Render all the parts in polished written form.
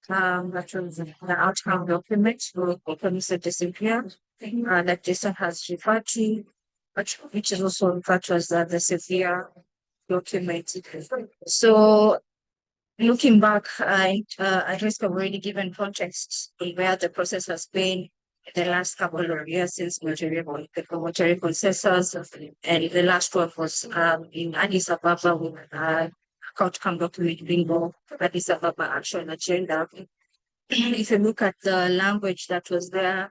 that was the outcome document for Compromiso de Sevilla that Jason has referred to, which is also referred to as the Sevilla document. So looking back, at risk of already given context on where the process has been the last couple of years since the monetary consensus, and the last one was in Addis Ababa with outcome document bingo, Addis Ababa action agenda. If you look at the language that was there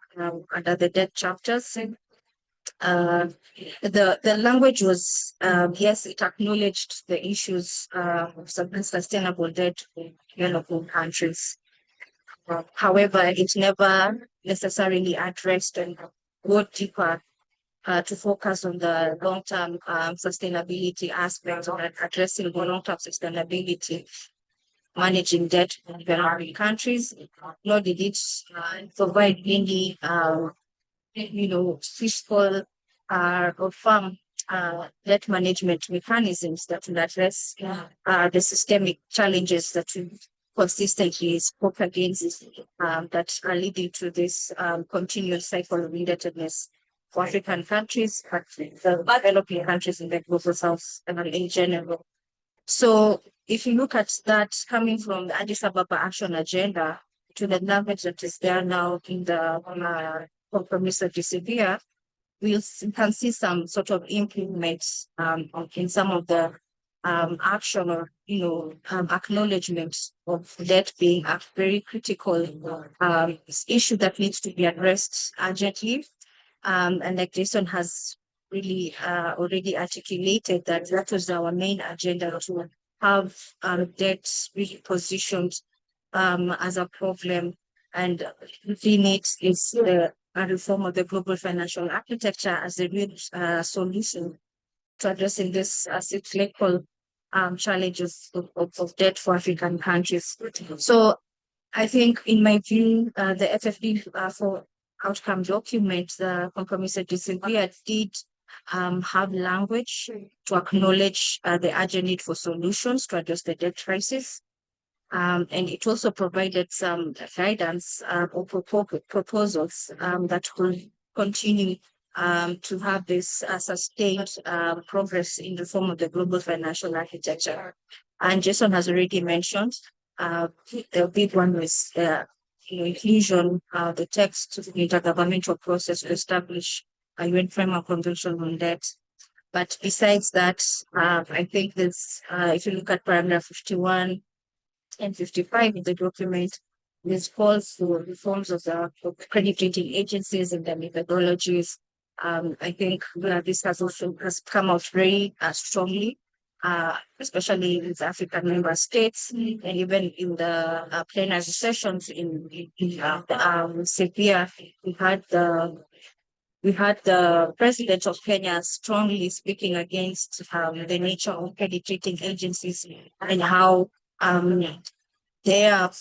under the debt chapters, the language was yes, it acknowledged the issues of sustainable debt in developing countries. However, it never necessarily addressed and go deeper to focus on the long-term sustainability aspects of addressing the long-term sustainability, managing debt in developing countries. Nor did it provide any fiscal or firm debt management mechanisms that will address the systemic challenges that we consistently spoke against that are leading to this continuous cycle of indebtedness for African countries, but the developing countries in the global south in general. So if you look at that coming from the Addis Ababa Action Agenda to the language that is there now in the Compromiso de Sevilla, we can see some sort of improvements in some of the action or acknowledgements of debt being a very critical issue that needs to be addressed urgently. And like Jason has really already articulated, that was our main agenda, to have debt really positioned as a problem, and within it is the reform of the global financial architecture as a real solution to addressing this cyclical challenges of debt for African countries. So I think, in my view, the FfD4 outcome document, the Compromiso de Sevilla, did have language to acknowledge the urgent need for solutions to address the debt crisis. And it also provided some guidance or proposals that will continue to have this sustained progress in the form of the global financial architecture. And Jason has already mentioned the big one was inclusion of the text of the intergovernmental process to establish a UN framework convention on debt. But besides that, I think this, if you look at paragraph 51 and 55 of the document, this calls for reforms of the credit rating agencies and their methodologies. I think this has come out very strongly, especially with African member states, and even in the plenary sessions in Sevilla, we had the president of Kenya strongly speaking against the nature of credit rating agencies and how they are,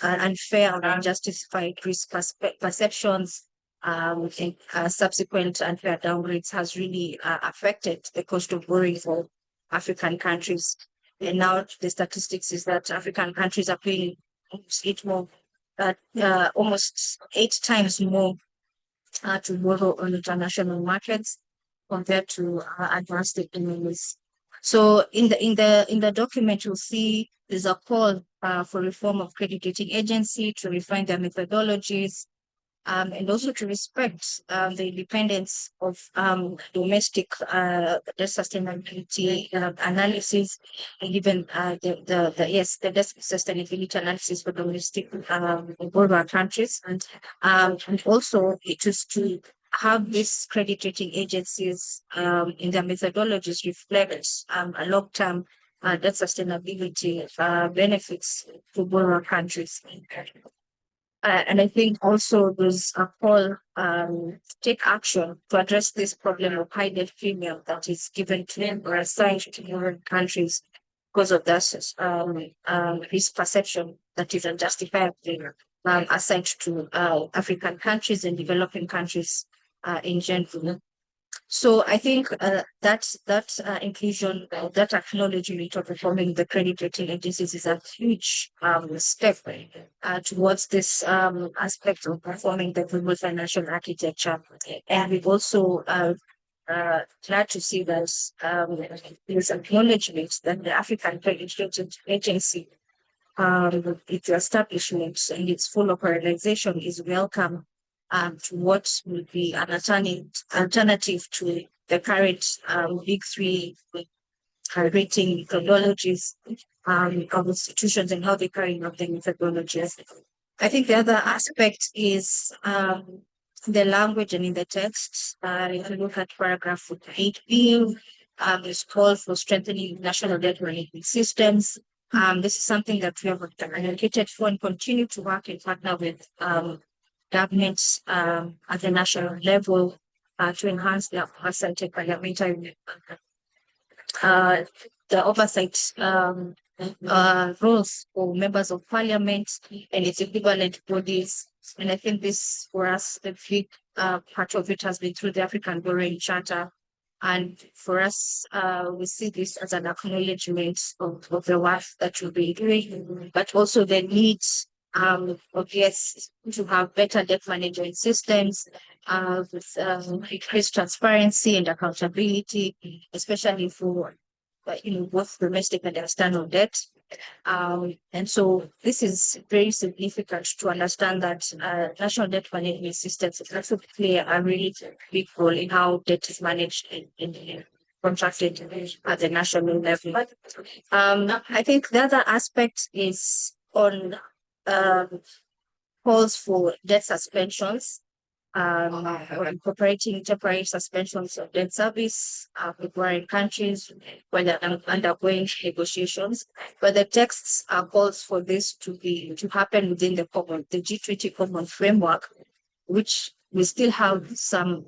unfair and unjustified risk perceptions and subsequent unfair downgrades has really affected the cost of borrowing for African countries. And now the statistics is that African countries are paying almost 8 times more to borrow on international markets compared to advanced economies. So in the document, you'll see there's a call for reform of credit rating agency to refine their methodologies, and also to respect the independence of domestic debt sustainability analysis, and even the debt sustainability analysis for domestic borrower countries, and also it is to have these credit rating agencies in their methodologies reflect a long-term debt sustainability benefits to borrower countries. And I think also there's a call to take action to address this problem of high debt premium that is given to or assigned to borrowing countries because of that risk perception that is unjustifiably assigned to African countries and developing countries in general. So I think that inclusion, that acknowledgement of reforming the credit rating agencies is a huge step towards this aspect of reforming the global financial architecture. And we've also glad to see that there's acknowledgement that the African Credit Rating Agency, its establishment and its full organization is welcome to what would be an alternative to the current big three rating methodologies of institutions and how they carry out the methodologies. I think the other aspect is the language and in the text. If you look at paragraph 8b, it's called for strengthening national debt management systems. This is something that we have advocated for and continue to work and partner with governments at the national level to enhance their oversight and parliamentary the oversight roles for members of parliament and its equivalent bodies. And I think this, for us, the big part of it has been through the African Borrowing Charter. And for us, we see this as an acknowledgement of the work that we've been doing, but also the need of yes to have better debt management systems with increased transparency and accountability, especially for both domestic and external debt. And so this is very significant to understand that national debt management systems also play a really big role in how debt is managed in contracted at the national level. I think the other aspect is on calls for debt suspensions, incorporating temporary suspensions of debt service requiring countries when they're undergoing negotiations. But the texts calls for this to happen within the G20 common framework, which we still have some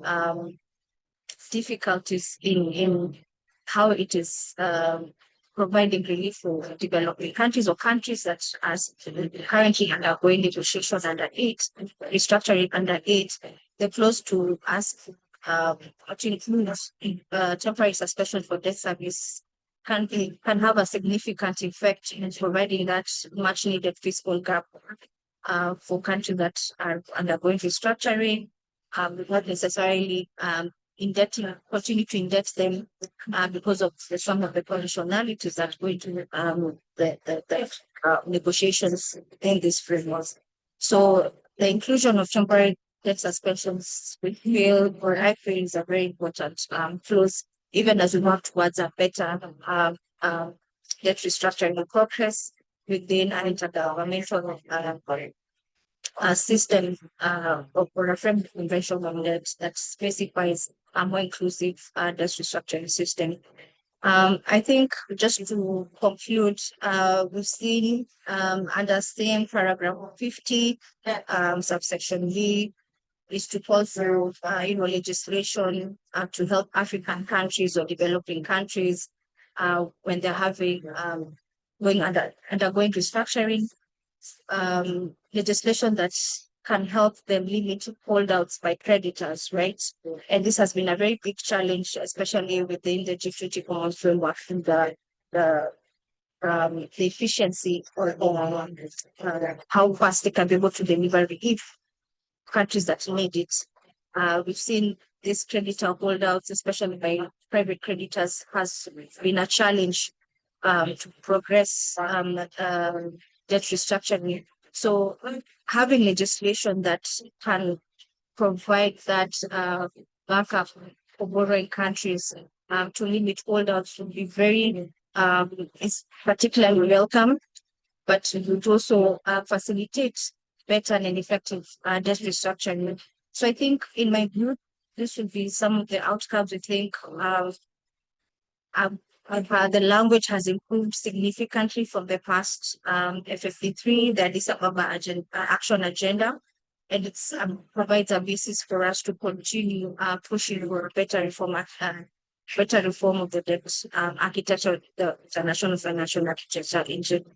difficulties in how it is providing relief for developing countries or countries that are currently undergoing negotiations under it, restructuring under it. The clause to ask to include temporary suspension for debt service can have a significant effect in providing that much needed fiscal gap for countries that are undergoing restructuring, not necessarily continue to indebt them because of some of the conditionalities that go into the negotiations in this framework. So the inclusion of temporary debt suspensions, we feel, or I feel, is a very important clause, even as we work towards a better debt restructuring progress within an intergovernmental system or a framework convention on debt that specifies a more inclusive debt restructuring system. I think just to conclude, we've seen under same paragraph 50, subsection B, is to call for legislation to help African countries or developing countries when they're having undergoing restructuring, legislation that can help them limit holdouts by creditors, right? And this has been a very big challenge, especially within the G20 Common Framework, and the efficiency or how fast they can be able to deliver relief countries that need it. We've seen these creditor holdouts, especially by private creditors, has been a challenge to progress debt restructuring. So having legislation that can provide that backup for borrowing countries to limit holdouts would be very is particularly welcome, but it would also facilitate better and effective debt restructuring. So I think, in my view, this would be some of the outcomes we think the language has improved significantly from the past FfD4, the Addis Ababa action agenda, and it provides a basis for us to continue pushing for better reform of the debt architecture, the international financial architecture in general.